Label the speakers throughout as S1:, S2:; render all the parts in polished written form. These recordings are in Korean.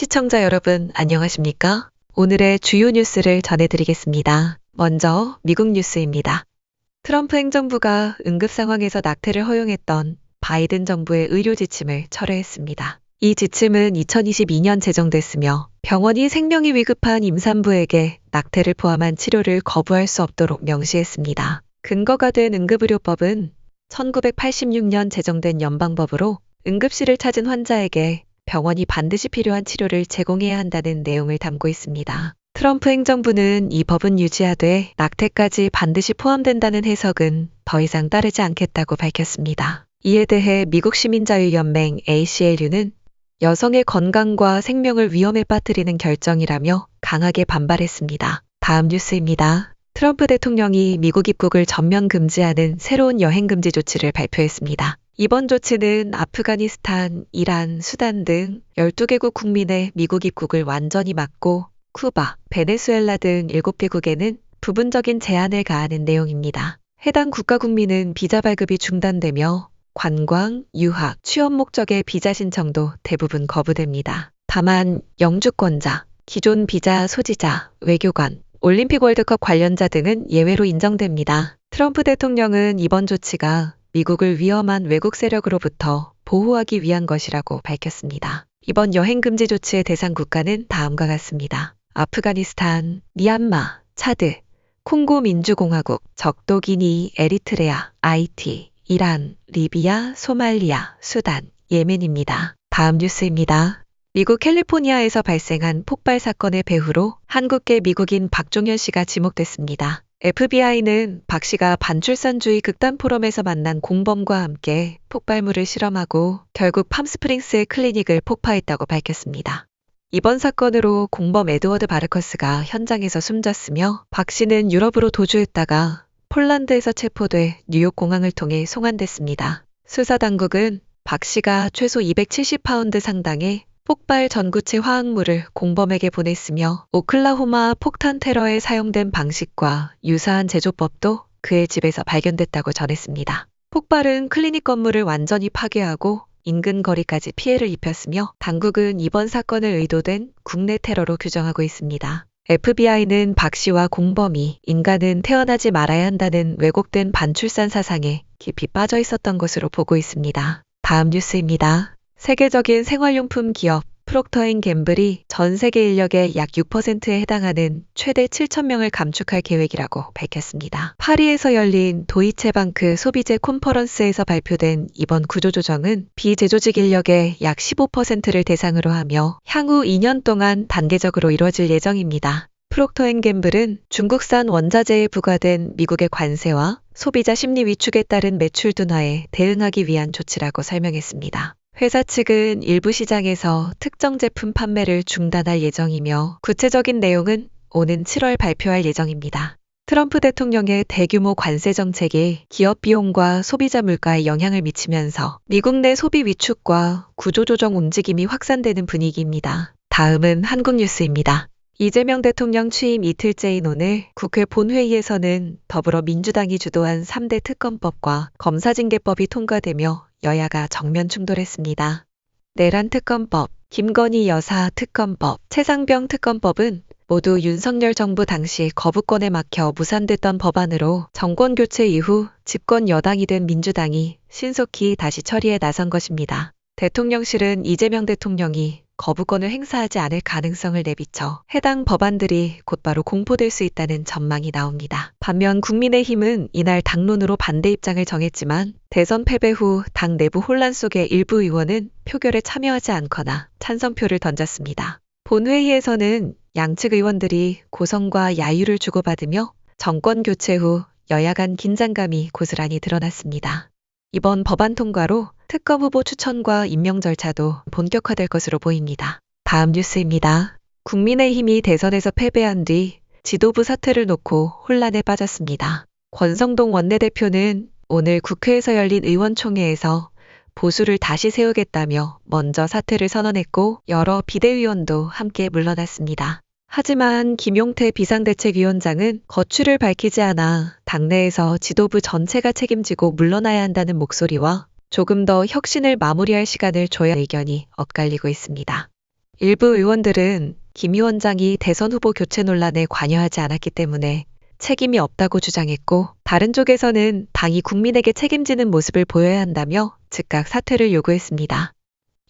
S1: 시청자 여러분, 안녕하십니까? 오늘의 주요 뉴스를 전해드리겠습니다. 먼저 미국 뉴스입니다. 트럼프 행정부가 응급 상황에서 낙태를 허용했던 바이든 정부의 의료 지침을 철회했습니다. 이 지침은 2022년 제정됐으며 병원이 생명이 위급한 임산부에게 낙태를 포함한 치료를 거부할 수 없도록 명시했습니다. 근거가 된 응급의료법은 1986년 제정된 연방법으로 응급실을 찾은 환자에게 병원이 반드시 필요한 치료를 제공해야 한다는 내용을 담고 있습니다. 트럼프 행정부는 이 법은 유지하되 낙태까지 반드시 포함된다는 해석은 더 이상 따르지 않겠다고 밝혔습니다. 이에 대해 미국 시민자유연맹 ACLU는 여성의 건강과 생명을 위험에 빠뜨리는 결정이라며 강하게 반발했습니다. 다음 뉴스입니다. 트럼프 대통령이 미국 입국을 전면 금지하는 새로운 여행 금지 조치를 발표했습니다. 이번 조치는 아프가니스탄, 이란, 수단 등 12개국 국민의 미국 입국을 완전히 막고 쿠바, 베네수엘라 등 7개국에는 부분적인 제한을 가하는 내용입니다. 해당 국가 국민은 비자 발급이 중단되며 관광, 유학, 취업 목적의 비자 신청도 대부분 거부됩니다. 다만 영주권자, 기존 비자 소지자, 외교관, 올림픽 월드컵 관련자 등은 예외로 인정됩니다. 트럼프 대통령은 이번 조치가 미국을 위험한 외국 세력으로부터 보호하기 위한 것이라고 밝혔습니다. 이번 여행 금지 조치의 대상 국가는 다음과 같습니다. 아프가니스탄, 미얀마, 차드, 콩고 민주공화국, 적도기니, 에리트레아, 아이티, 이란, 리비아, 소말리아, 수단, 예멘입니다. 다음 뉴스입니다. 미국 캘리포니아에서 발생한 폭발 사건의 배후로 한국계 미국인 박종현 씨가 지목됐습니다. FBI는 박 씨가 반출산주의 극단 포럼에서 만난 공범과 함께 폭발물을 실험하고 결국 팜스프링스의 클리닉을 폭파했다고 밝혔습니다. 이번 사건으로 공범 에드워드 바르커스가 현장에서 숨졌으며 박 씨는 유럽으로 도주했다가 폴란드에서 체포돼 뉴욕 공항을 통해 송환됐습니다. 수사당국은 박 씨가 최소 270파운드 상당의 폭발 전구체 화학물을 공범에게 보냈으며 오클라호마 폭탄 테러에 사용된 방식과 유사한 제조법도 그의 집에서 발견됐다고 전했습니다. 폭발은 클리닉 건물을 완전히 파괴하고 인근 거리까지 피해를 입혔으며 당국은 이번 사건을 의도된 국내 테러로 규정하고 있습니다. FBI는 박 씨와 공범이 인간은 태어나지 말아야 한다는 왜곡된 반출산 사상에 깊이 빠져 있었던 것으로 보고 있습니다. 다음 뉴스입니다. 세계적인 생활용품 기업 프록터앤갬블이 전 세계 인력의 약 6%에 해당하는 최대 7,000명을 감축할 계획이라고 밝혔습니다. 파리에서 열린 도이체방크 소비재 콘퍼런스에서 발표된 이번 구조조정은 비제조직 인력의 약 15%를 대상으로 하며 향후 2년 동안 단계적으로 이루어질 예정입니다. 프록터앤갬블은 중국산 원자재에 부과된 미국의 관세와 소비자 심리 위축에 따른 매출 둔화에 대응하기 위한 조치라고 설명했습니다. 회사 측은 일부 시장에서 특정 제품 판매를 중단할 예정이며 구체적인 내용은 오는 7월 발표할 예정입니다. 트럼프 대통령의 대규모 관세 정책이 기업 비용과 소비자 물가에 영향을 미치면서 미국 내 소비 위축과 구조조정 움직임이 확산되는 분위기입니다. 다음은 한국 뉴스입니다. 이재명 대통령 취임 이틀째인 오늘 국회 본회의에서는 더불어민주당이 주도한 3대 특검법과 검사징계법이 통과되며 여야가 정면 충돌했습니다. 내란 특검법, 김건희 여사 특검법, 최상병 특검법은 모두 윤석열 정부 당시 거부권에 막혀 무산됐던 법안으로 정권 교체 이후 집권 여당이 된 민주당이 신속히 다시 처리에 나선 것입니다. 대통령실은 이재명 대통령이 거부권을 행사하지 않을 가능성을 내비쳐 해당 법안들이 곧바로 공포될 수 있다는 전망이 나옵니다. 반면 국민의힘은 이날 당론으로 반대 입장을 정했지만 대선 패배 후 당 내부 혼란 속에 일부 의원은 표결에 참여하지 않거나 찬성표를 던졌습니다. 본회의에서는 양측 의원들이 고성과 야유를 주고받으며 정권 교체 후 여야 간 긴장감이 고스란히 드러났습니다. 이번 법안 통과로 특검 후보 추천과 임명 절차도 본격화될 것으로 보입니다. 다음 뉴스입니다. 국민의힘이 대선에서 패배한 뒤 지도부 사퇴를 놓고 혼란에 빠졌습니다. 권성동 원내대표는 오늘 국회에서 열린 의원총회에서 보수를 다시 세우겠다며 먼저 사퇴를 선언했고 여러 비대위원도 함께 물러났습니다. 하지만 김용태 비상대책위원장은 거취를 밝히지 않아 당내에서 지도부 전체가 책임지고 물러나야 한다는 목소리와 조금 더 혁신을 마무리할 시간을 줘야 의견이 엇갈리고 있습니다. 일부 의원들은 김 위원장이 대선 후보 교체 논란에 관여하지 않았기 때문에 책임이 없다고 주장했고, 다른 쪽에서는 당이 국민에게 책임지는 모습을 보여야 한다며 즉각 사퇴를 요구했습니다.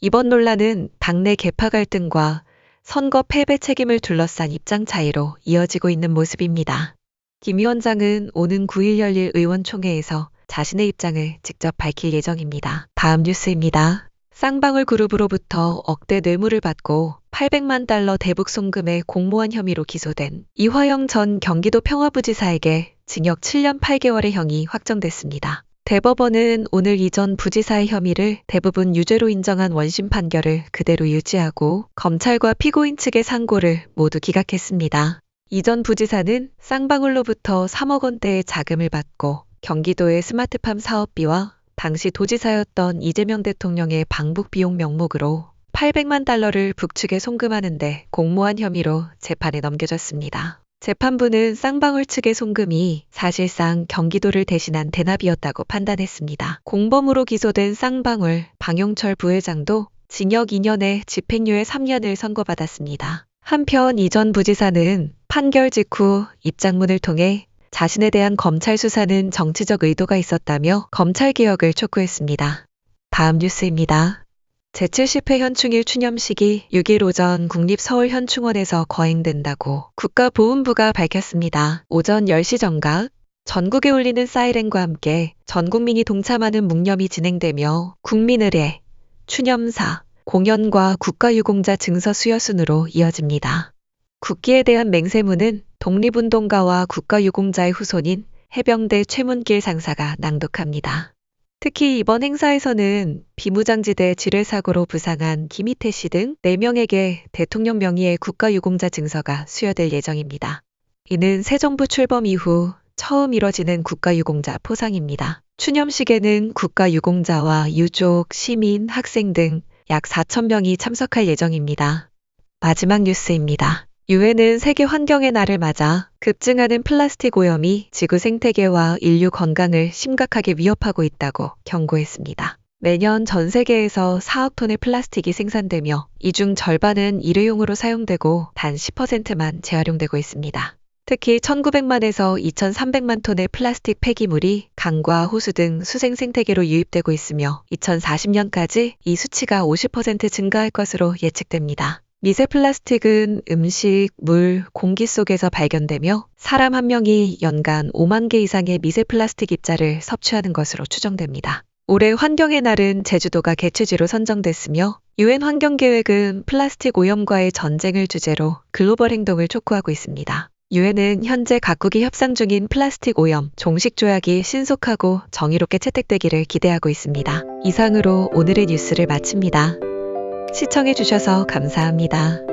S1: 이번 논란은 당내 계파 갈등과 선거 패배 책임을 둘러싼 입장 차이로 이어지고 있는 모습입니다. 김 위원장은 오는 9일 열릴 의원총회에서 자신의 입장을 직접 밝힐 예정입니다. 다음 뉴스입니다. 쌍방울 그룹으로부터 억대 뇌물을 받고 800만 달러 대북 송금의 공모한 혐의로 기소된 이화영 전 경기도 평화부지사에게 징역 7년 8개월의 형이 확정됐습니다. 대법원은 오늘 이 전 부지사의 혐의를 대부분 유죄로 인정한 원심 판결을 그대로 유지하고 검찰과 피고인 측의 상고를 모두 기각했습니다. 이 전 부지사는 쌍방울로부터 3억 원대의 자금을 받고 경기도의 스마트팜 사업비와 당시 도지사였던 이재명 대통령의 방북 비용 명목으로 800만 달러를 북측에 송금하는데 공모한 혐의로 재판에 넘겨졌습니다. 재판부는 쌍방울 측의 송금이 사실상 경기도를 대신한 대납이었다고 판단했습니다. 공범으로 기소된 쌍방울 방용철 부회장도 징역 2년에 집행유예 3년을 선고받았습니다. 한편 이 전 부지사는 판결 직후 입장문을 통해 자신에 대한 검찰 수사는 정치적 의도가 있었다며 검찰 개혁을 촉구했습니다. 다음 뉴스입니다. 제70회 현충일 추념식이 6일 오전 국립서울현충원에서 거행된다고 국가보훈부가 밝혔습니다. 오전 10시 정각 전국에 울리는 사이렌과 함께 전 국민이 동참하는 묵념이 진행되며 국민의례, 추념사, 공연과 국가유공자 증서 수여 순으로 이어집니다. 국기에 대한 맹세문은 독립운동가와 국가유공자의 후손인 해병대 최문길 상사가 낭독합니다. 특히 이번 행사에서는 비무장지대 지뢰사고로 부상한 김희태 씨 등 4명에게 대통령 명의의 국가유공자 증서가 수여될 예정입니다. 이는 새 정부 출범 이후 처음 이뤄지는 국가유공자 포상입니다. 추념식에는 국가유공자와 유족, 시민, 학생 등 약 4,000명이 참석할 예정입니다. 마지막 뉴스입니다. 유엔은 세계 환경의 날을 맞아 급증하는 플라스틱 오염이 지구 생태계와 인류 건강을 심각하게 위협하고 있다고 경고했습니다. 매년 전 세계에서 4억 톤의 플라스틱이 생산되며 이 중 절반은 일회용으로 사용되고 단 10%만 재활용되고 있습니다. 특히 1900만에서 2300만 톤의 플라스틱 폐기물이 강과 호수 등 수생 생태계로 유입되고 있으며 2040년까지 이 수치가 50% 증가할 것으로 예측됩니다. 미세 플라스틱은 음식, 물, 공기 속에서 발견되며 사람 한 명이 연간 5만 개 이상의 미세 플라스틱 입자를 섭취하는 것으로 추정됩니다. 올해 환경의 날은 제주도가 개최지로 선정됐으며 유엔 환경계획은 플라스틱 오염과의 전쟁을 주제로 글로벌 행동을 촉구하고 있습니다. 유엔은 현재 각국이 협상 중인 플라스틱 오염 종식 조약이 신속하고 정의롭게 채택되기를 기대하고 있습니다. 이상으로 오늘의 뉴스를 마칩니다. 시청해주셔서 감사합니다.